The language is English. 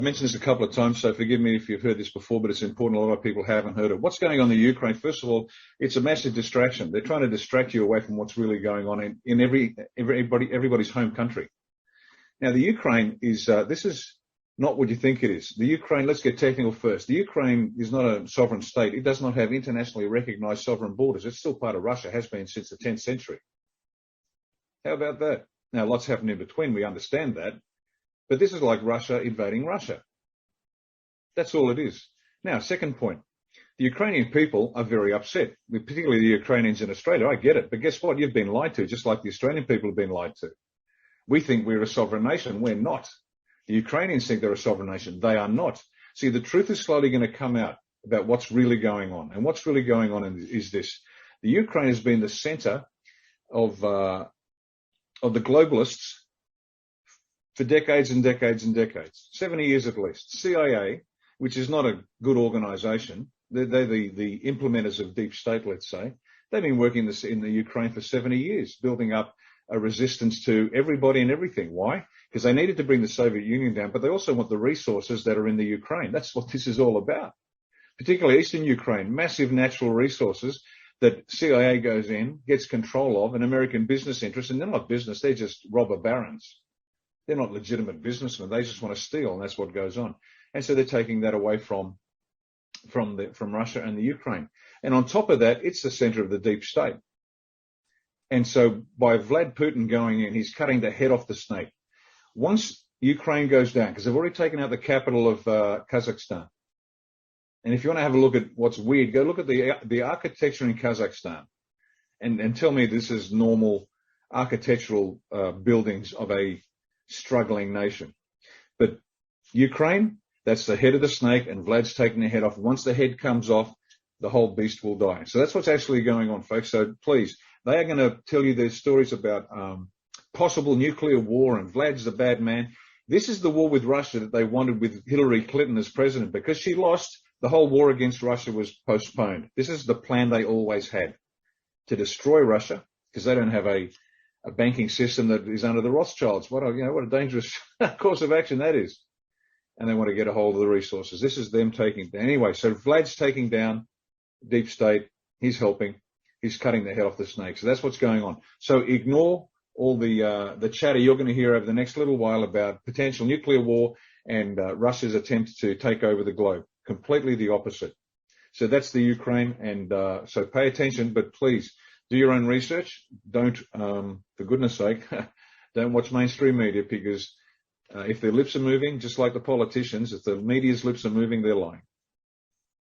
mentioned this a couple of times, so forgive me if you've heard this before, but it's important. A lot of people haven't heard it. What's going on in the Ukraine? First of all, it's a massive distraction. They're trying to distract you away from what's really going on in everybody's home country. Now, the Ukraine is, this is not what you think it is. The Ukraine, let's get technical first. The Ukraine is not a sovereign state. It does not have internationally recognized sovereign borders. It's still part of Russia, has been since the 10th century. How about that? Now, lots happened in between. We understand that. But this is like Russia invading Russia. That's all it is. Now, second point. The Ukrainian people are very upset, particularly the Ukrainians in Australia. I get it. But guess what? You've been lied to, just like the Australian people have been lied to. We think we're a sovereign nation. We're not. The Ukrainians think they're a sovereign nation. They are not. See, the truth is slowly going to come out about what's really going on. And what's really going on is this. The Ukraine has been the center of the globalists for decades and decades and decades, 70 years at least. CIA, which is not a good organization, they're the implementers of deep state, let's say. They've been working in the Ukraine for 70 years, building up a resistance to everybody and everything. Why? Because they needed to bring the Soviet Union down, but they also want the resources that are in the Ukraine. That's what this is all about. Particularly Eastern Ukraine, massive natural resources that CIA goes in, gets control of, and American business interests, and they're not business, they're just robber barons. They're not legitimate businessmen. They just want to steal, and that's what goes on. And so they're taking that away from Russia and the Ukraine. And on top of that, it's the center of the deep state. And so by Vlad Putin going in, he's cutting the head off the snake. Once Ukraine goes down, because they've already taken out the capital of Kazakhstan. And if you want to have a look at what's weird, go look at the architecture in Kazakhstan and tell me this is normal architectural buildings of a struggling nation. But Ukraine, that's the head of the snake, and Vlad's taking the head off. Once the head comes off, the whole beast will die. So that's what's actually going on, folks. So please, they are going to tell you their stories about possible nuclear war, and Vlad's the bad man. This is the war with Russia that they wanted with Hillary Clinton as president. Because she lost, the whole war against Russia was postponed. This is the plan they always had, to destroy Russia, because they don't have a banking system that is under the Rothschilds. What a dangerous course of action that is. And they want to get a hold of the resources. This is them taking down. Anyway, so Vlad's taking down deep state. He's helping. He's cutting the head off the snake. So that's what's going on. So ignore all the chatter you're going to hear over the next little while about potential nuclear war and Russia's attempt to take over the globe. Completely the opposite. So that's the Ukraine. And so pay attention, but please do your own research. Don't, for goodness sake, don't watch mainstream media, because if their lips are moving, just like the politicians, if the media's lips are moving, they're lying.